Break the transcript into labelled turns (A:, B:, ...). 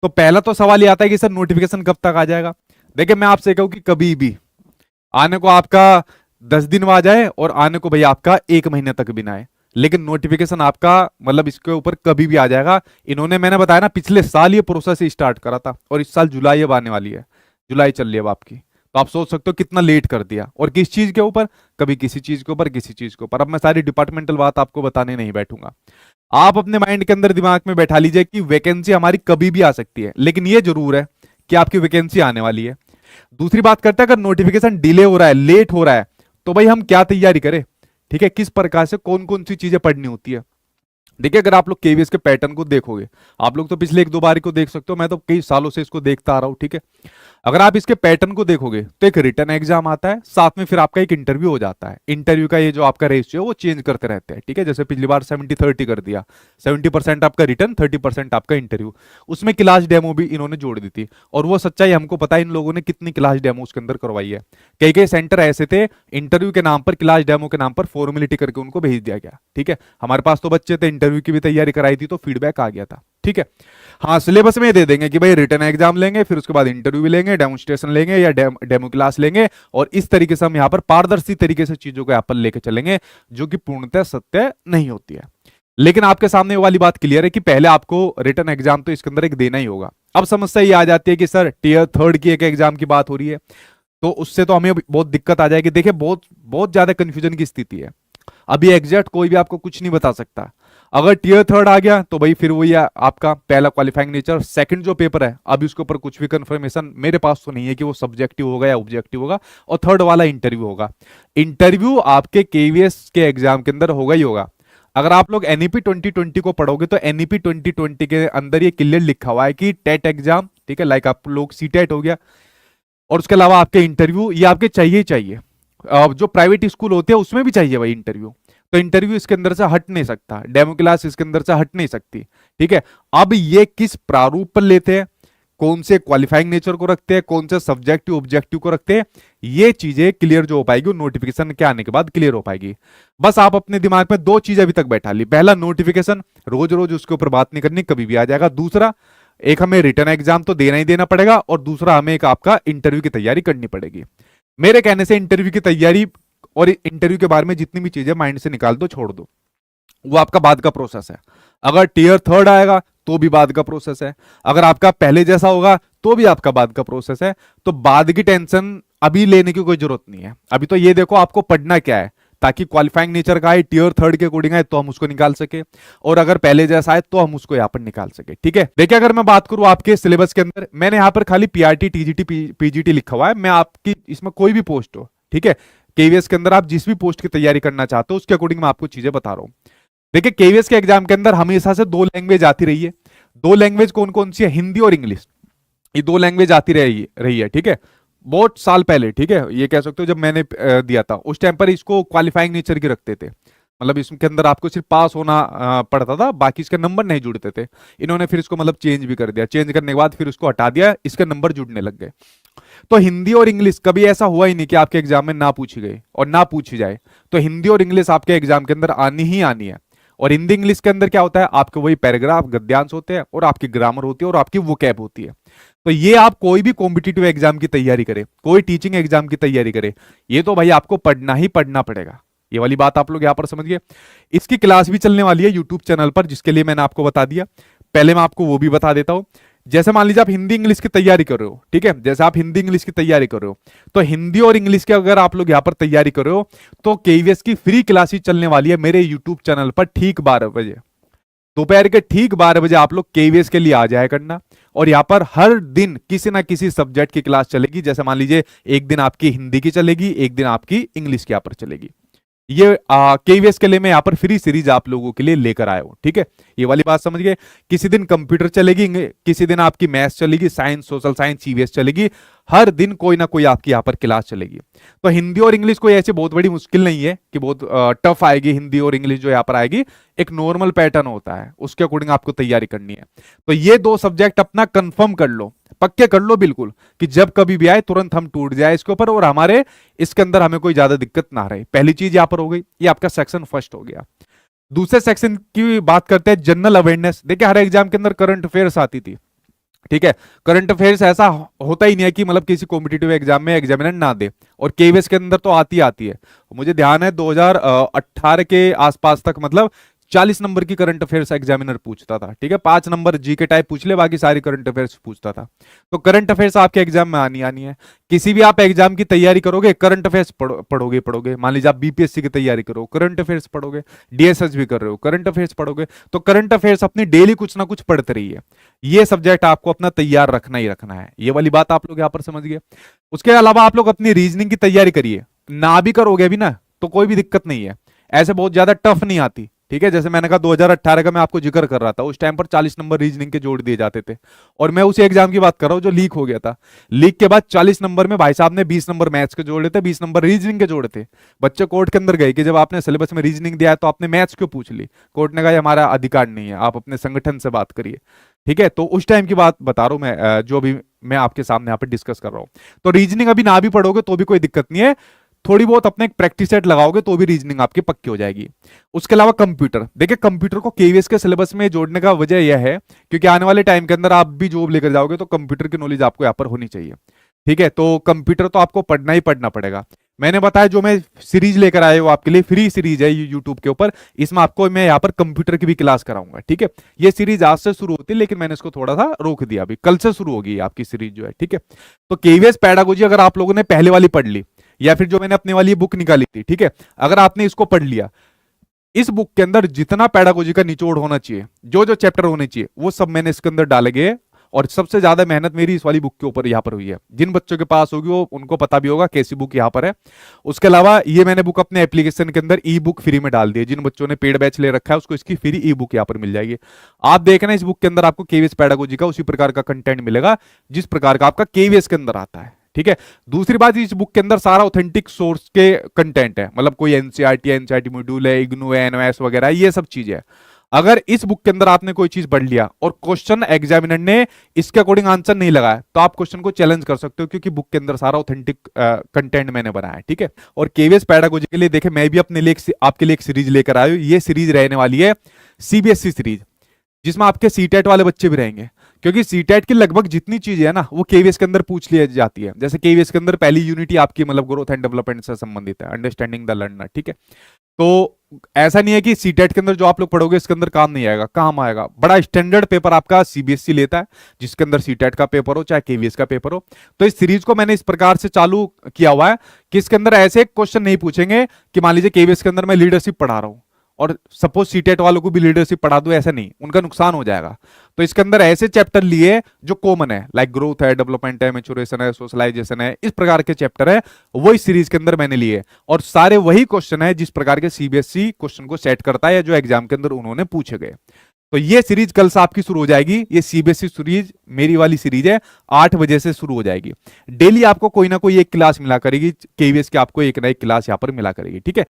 A: तो पहला तो सवाल ये आता है कि सर नोटिफिकेशन कब तक आ जाएगा। देखिए मैं आपसे कहूं कि कभी भी आने को आपका 10 दिन में आ जाए और आने को भैया आपका 1 महीने तक भी ना आए, लेकिन नोटिफिकेशन आपका मतलब इसके ऊपर कभी भी आ जाएगा। इन्होंने मैंने बताया ना पिछले साल ये प्रोसेस स्टार्ट करा था और इस साल जुलाई अब आने वाली है, जुलाई चल रही है अब आपकी। तो आप सोच सकते हो कितना लेट कर दिया, और किस चीज के ऊपर, कभी किसी चीज के ऊपर किसी चीज के ऊपर। अब मैं सारी डिपार्टमेंटल बात आपको बताने नहीं बैठूंगा। आप अपने माइंड के अंदर दिमाग में बैठा लीजिए कि वैकेंसी हमारी कभी भी आ सकती है, लेकिन ये जरूर है कि आपकी वैकेंसी आने वाली है। दूसरी बात करते हैं, अगर नोटिफिकेशन डिले हो रहा है, लेट हो रहा है, तो भाई हम क्या तैयारी करें, ठीक है, किस प्रकार से कौन कौन सी चीजें पढ़नी होती है। देखिए अगर आप लोग केवीएस के पैटर्न को देखोगे, आप लोग तो पिछले 1-2 बार को देख सकते हो, मैं तो कई सालों से इसको देखता आ रहा हूं, ठीक है। अगर आप इसके पैटर्न को देखोगे तो एक रिटन एग्जाम आता है, साथ में फिर आपका एक इंटरव्यू हो जाता है। इंटरव्यू का ये जो आपका रेशियो है वो चेंज करते रहते हैं, ठीक है। जैसे पिछली बार 70-30 कर दिया, 70% आपका रिटन, 30% आपका इंटरव्यू। उसमें क्लास डेमो भी इन्होंने जोड़ दी थी, और वो सच्चाई हमको पता है इन लोगों ने कितनी क्लास डेमो उसके अंदर करवाई है। कई कई सेंटर ऐसे थे, इंटरव्यू के नाम पर, क्लास डेमो के नाम पर फॉर्मेलिटी करके उनको भेज दिया गया, ठीक है। हमारे पास तो बच्चे थे, इंटरव्यू की भी तैयारी कराई थी, तो फीडबैक आ गया था, ठीक है। हाँ सिलेबस में दे देंगे कि भाई रिटर्न एग्जाम लेंगे, फिर उसके बाद इंटरव्यू भी लेंगे, डेमोस्ट्रेशन लेंगे या डेमो क्लास लेंगे, और इस तरीके से हम यहाँ पर पारदर्शी तरीके से चीजों को यहाँ पर लेके चलेंगे, जो कि पूर्णतः सत्य नहीं होती है। लेकिन आपके सामने वो वाली बात क्लियर है कि पहले आपको रिटर्न एग्जाम तो इसके अंदर एक देना ही होगा। अब समस्या ये आ जाती है कि सर टीयर 3 की एक एग्जाम की बात हो रही है, तो उससे तो हमें बहुत दिक्कत आ जाएगी। देखिए बहुत बहुत ज्यादा कंफ्यूजन की स्थिति है, अभी एग्जैक्ट कोई भी आपको कुछ नहीं बता सकता। अगर टीयर 3 आ गया तो भाई फिर वही है आपका पहला क्वालिफाइंग नेचर, सेकंड जो पेपर है अभी उसके ऊपर कुछ भी कंफर्मेशन मेरे पास तो नहीं है कि वो सब्जेक्टिव होगा या ऑब्जेक्टिव होगा, और थर्ड वाला इंटरव्यू होगा। इंटरव्यू आपके केवीएस के एग्जाम के अंदर होगा ही होगा। अगर आप लोग एनईपी 2020 को पढ़ोगे तो एनईपी 2020 के अंदर ये क्लियर लिखा हुआ है कि टेट एग्जाम, ठीक है, लाइक आप लोग सी टेट हो गया, और उसके अलावा आपके इंटरव्यू ये आपके चाहिए ही चाहिए। जो प्राइवेट स्कूल होते हैं उसमें भी चाहिए भाई इंटरव्यू, तो इंटरव्यू इसके अंदर से हट नहीं सकता, डेमो क्लास इसके अंदर से हट नहीं सकती, ठीक है। अब ये किस प्रारूप पर लेते हैं, कौन से क्वालिफाइंग नेचर को रखते हैं, कौन से सब्जेक्टिव ऑब्जेक्टिव को रखते हैं, ये चीजें क्लियर जो हो पाएगी नोटिफिकेशन के आने के बाद क्लियर हो पाएगी। बस आप अपने दिमाग में दो चीजें अभी तक बैठा ली, पहला नोटिफिकेशन, रोज रोज उसके ऊपर बात नहीं करनी, कभी भी आ जाएगा। दूसरा, एक हमें रिटर्न एग्जाम तो देना ही देना पड़ेगा, और दूसरा हमें एक आपका इंटरव्यू की तैयारी करनी पड़ेगी। मेरे कहने से इंटरव्यू की तैयारी और इंटरव्यू के बारे में जितनी भी चीजें माइंड से निकाल दो, छोड़ दो, वो आपका बाद का प्रोसेस है। अगर टीयर 3 आएगा तो भी बाद का प्रोसेस है, अगर आपका पहले जैसा होगा तो भी आपका बाद का प्रोसेस है। तो बाद की टेंशन अभी लेने की कोई जरूरत नहीं है। अभी तो ये देखो आपको पढ़ना क्या है, ताकि क्वालिफाइंग नेचर का है, टीयर 3 के अकॉर्डिंग है तो हम उसको निकाल सके, और अगर पहले जैसा है तो हम उसको यहाँ पर निकाल सके, ठीक है। देखिए अगर मैं बात करूं आपके सिलेबस के अंदर, मैंने यहाँ पर खाली पीआरटी, टीजीटी, पीजीटी लिखा हुआ है। मैं आपकी इसमें कोई भी पोस्ट हो, ठीक है, केवीएस के अंदर आप जिस भी पोस्ट की तैयारी करना चाहते हो उसके अकॉर्डिंग मैं आपको चीजें बता रहा हूं। देखिए केवीएस के एग्जाम के अंदर हमेशा से 2 लैंग्वेज आती रही है। 2 लैंग्वेज कौन कौन सी है, हिंदी और इंग्लिश, ये 2 लैंग्वेज आती रही है, ठीक है। बहुत साल पहले, ठीक है, ये कह सकते हो जब मैंने दिया था उस टाइम पर इसको क्वालिफाइंग नेचर की रखते थे, मतलब इसके अंदर आपको सिर्फ पास होना पड़ता था, बाकी इसके नंबर नहीं जुड़ते थे। इन्होंने फिर इसको मतलब चेंज भी कर दिया, चेंज करने के बाद फिर उसको हटा दिया, इसके नंबर जुड़ने लग गए। तो हिंदी और इंग्लिश कभी ऐसा हुआ ही नहीं कि आपके एग्जाम में ना पूछी गई और ना पूछी जाए, तो हिंदी और इंग्लिश आपके एग्जाम के अंदर आनी ही आनी है। और हिंदी इंग्लिश के अंदर क्या होता है, आपके वही पैराग्राफ, गद्यांश होते हैं, और आपकी ग्रामर होती है, और आपकी वोकैब होती है। तो ये आप कोई भी कॉम्पिटिटिव एग्जाम की तैयारी करें, कोई टीचिंग एग्जाम की तैयारी करें, ये तो भाई आपको पढ़ना ही पढ़ना पड़ेगा। ये वाली बात आप लोग यहां पर समझिए। इसकी क्लास भी चलने वाली है यूट्यूब चैनल पर, जिसके लिए मैंने आपको बता दिया। पहले मैं आपको वो भी बता देता हूं। जैसे मान लीजिए आप हिंदी इंग्लिश की तैयारी कर रहे हो, ठीक है, जैसे आप हिंदी इंग्लिश की तैयारी कर रहे हो, तो हिंदी और इंग्लिश की अगर आप लोग यहां पर तैयारी कर रहे हो तो केवीएस की फ्री क्लासेस चलने वाली है मेरे यूट्यूब चैनल पर ठीक 12 बजे, दोपहर के ठीक 12 बजे आप लोग केवीएस के लिए आ जाया करना। और यहाँ पर हर दिन किसी ना किसी सब्जेक्ट की क्लास चलेगी। जैसे मान लीजिए एक दिन आपकी हिंदी की चलेगी, एक दिन आपकी इंग्लिश की यहाँ पर चलेगी। ये केवीएस के लिए मैं यहाँ पर फ्री सीरीज आप लोगों के लिए लेकर आया हूं, ठीक है, ये वाली बात समझ गए। किसी दिन कंप्यूटर चलेगी, किसी दिन आपकी मैथ्स चलेगी, साइंस, सोशल साइंस, ईवीएस चलेगी, हर दिन कोई ना कोई आपकी यहाँ पर क्लास चलेगी। तो हिंदी और इंग्लिश कोई ऐसी बहुत बड़ी मुश्किल नहीं है कि बहुत टफ आएगी हिंदी और इंग्लिश जो यहाँ पर आएगी, एक नॉर्मल पैटर्न होता है, उसके अकॉर्डिंग आपको तैयारी करनी है। तो ये 2 सब्जेक्ट अपना कंफर्म कर लो, पक्के कर लो बिल्कुल, कि जब कभी भी आए तुरंत हम टूट जाए इसके ऊपर, और हमारे इसके अंदर हमें कोई ज्यादा दिक्कत ना रहे। पहली चीज यहां पर हो गई, ये आपका सेक्शन फर्स्ट हो गया। दूसरे सेक्शन की बात करते हैं, जनरल अवेयरनेस। देखिए हर एग्जाम के अंदर करंट अफेयर्स आती थी, ठीक है। करंट अफेयर्स ऐसा होता ही नहीं है कि मतलब किसी कॉम्पिटिटिव एग्जाम में एग्जामिनर ना दे, और केवीएस के अंदर तो आती है। मुझे ध्यान है 2018 के आसपास तक मतलब 40 नंबर की करंट अफेयर्स एग्जामिनर पूछता था। ठीक है, 5 नंबर जीके टाइप पूछ ले, बाकी सारी करंट अफेयर्स पूछता था। तो करंट अफेयर्स आपके एग्जाम में आनी है। किसी भी आप एग्जाम की तैयारी करोगे, करंट अफेयर्स पढ़ोगे। मान लीजिए आप बीपीएससी की तैयारी करो, करंट अफेयर्स पढ़ोगे। डीएसएस भी कर रहे हो, करंट अफेयर्स पढ़ोगे। तो करंट अफेयर्स अपनी डेली कुछ ना कुछ पढ़ते रहिए। ये सब्जेक्ट आपको अपना तैयार रखना ही रखना है। ये वाली बात आप लोग यहाँ पर समझ गए। उसके अलावा आप लोग अपनी रीजनिंग की तैयारी करिए। ना भी करोगे अभी ना तो कोई भी दिक्कत नहीं है, ऐसे बहुत ज्यादा टफ नहीं आती। ठीक है, जैसे मैंने कहा 2018 का मैं आपको जिक्र कर रहा था, उस टाइम पर 40 नंबर रीजनिंग के जोड़ दिए जाते थे। और मैं उसी एग्जाम की बात कर रहा हूं जो लीक हो गया था। लीक के बाद 40 नंबर में भाई साहब ने 20 नंबर मैथ्स के जोड़े थे, 20 नंबर रीजनिंग के जोड़े थे। बच्चे कोर्ट के अंदर गए कि जब आपने सिलेबस में रीजनिंग दिया है तो आपने मैथ्स क्यों पूछ ली। कोर्ट ने कहा हमारा अधिकार नहीं है, आप अपने संगठन से बात करिए। ठीक है, तो उस टाइम की बात बता रहा हूं मैं, जो भी मैं आपके सामने यहाँ पर डिस्कस कर रहा हूं। तो रीजनिंग अभी ना भी पढ़ोगे तो भी कोई दिक्कत नहीं है, थोड़ी बहुत अपने एक प्रैक्टिस सेट लगाओगे तो भी रीजनिंग आपकी पक्की हो जाएगी। उसके अलावा कंप्यूटर, देखिए कंप्यूटर को केवीएस के सिलेबस में जोड़ने का वजह यह है क्योंकि आने वाले टाइम के अंदर आप भी जॉब लेकर जाओगे तो कंप्यूटर की नॉलेज आपको यहाँ पर होनी चाहिए। ठीक है, तो कंप्यूटर तो आपको पढ़ना ही पढ़ना पड़ेगा। मैंने बताया जो मैं सीरीज लेकर आया वो आपके लिए फ्री सीरीज है यूट्यूब के ऊपर। इसमें आपको मैं यहाँ पर कंप्यूटर की भी क्लास कराऊंगा। ठीक है, ये सीरीज आज से शुरू होती है लेकिन मैंने इसको थोड़ा सा रोक दिया, अभी कल से शुरू होगी आपकी सीरीज जो है। ठीक है, तो केवीएस पेडागोजी अगर आप लोगों ने पहले वाली पढ़ ली, या फिर जो मैंने अपनी वाली बुक निकाली थी, ठीक है, अगर आपने इसको पढ़ लिया, इस बुक के अंदर जितना पेडागोजी का निचोड़ होना चाहिए, जो जो चैप्टर होने चाहिए, वो सब मैंने इसके अंदर डाले गए। और सबसे ज्यादा मेहनत मेरी इस वाली बुक के ऊपर यहाँ पर हुई है। जिन बच्चों के पास होगी वो उनको पता भी होगा कैसी बुक यहाँ पर है। उसके अलावा ये मैंने बुक अपने एप्लीकेशन के अंदर ई बुक फ्री में डाल दी है। जिन बच्चों ने पेड बैच ले रखा है उसको इसकी फ्री ई बुक यहाँ पर मिल जाएगी। आप देखना इस बुक के अंदर आपको केवीएस पेडागोजी का उसी प्रकार का कंटेंट मिलेगा जिस प्रकार का आपका केवीएस के अंदर आता है। ठीक है, दूसरी बात, इस बुक के अंदर सारा ऑथेंटिक सोर्स के कंटेंट है, मतलब कोई एनसीईआरटी मॉड्यूल है, इग्नू है, एनओएस वगैरह, ये सब चीजें है। अगर इस बुक के अंदर आपने कोई चीज पढ़ लिया और क्वेश्चन एग्जामिनर ने इसके अकॉर्डिंग आंसर नहीं लगाया तो आप क्वेश्चन को चैलेंज कर सकते हो क्योंकि बुक के अंदर सारा ऑथेंटिक कंटेंट मैंने बनाया है। ठीक है, और केवीएस पेडागोजी के लिए देखे मैं भी अपने लिए आपके लिए एक सीरीज लेकर आया हूं। ये सीरीज रहने वाली है सीबीएसई सीरीज, जिसमें आपके सीटेट वाले बच्चे भी रहेंगे, क्योंकि सीटेट की लगभग जितनी चीजें है ना वो केवीएस के अंदर पूछ ली जाती है। जैसे केवीएस के अंदर पहली यूनिटी आपकी मतलब ग्रोथ एंड डेवलपमेंट से संबंधित है, अंडरस्टैंडिंग द लर्नर। ठीक है, तो ऐसा नहीं है कि सीटेट के अंदर जो आप लोग पढ़ोगे इसके अंदर काम नहीं आएगा, काम आएगा। बड़ा स्टैंडर्ड पेपर आपका सीबीएसई लेता है, जिसके अंदर सीटेट का पेपर हो चाहे केवीएस का पेपर हो। तो इस सीरीज को मैंने इस प्रकार से चालू किया हुआ है कि इसके अंदर ऐसे क्वेश्चन नहीं पूछेंगे कि मान लीजिए केवीएस के अंदर मैं लीडरशिप पढ़ा रहा हूं और सपोज सीटेट वालों को भी लीडरशिप पढ़ा दूं, ऐसा नहीं, उनका नुकसान हो जाएगा। तो इसके अंदर ऐसे चैप्टर लिए जो कॉमन है, लाइक ग्रोथ है, डेवलपमेंट है, मैच्योरेशन है, सोशलाइजेशन है, इस प्रकार के चैप्टर है वो इस सीरीज के अंदर मैंने लिए। और सारे वही क्वेश्चन है जिस प्रकार के सीबीएसई क्वेश्चन को सेट करता है या जो एग्जाम के अंदर उन्होंने पूछे गए। तो ये सीरीज कल से आपकी शुरू हो जाएगी। ये सीबीएसई सीरीज मेरी वाली सीरीज है, 8 बजे से शुरू हो जाएगी। डेली आपको कोई ना कोई एक क्लास मिला करेगी केवीएस की, आपको एक ना एक क्लास यहाँ पर मिला करेगी। ठीक है,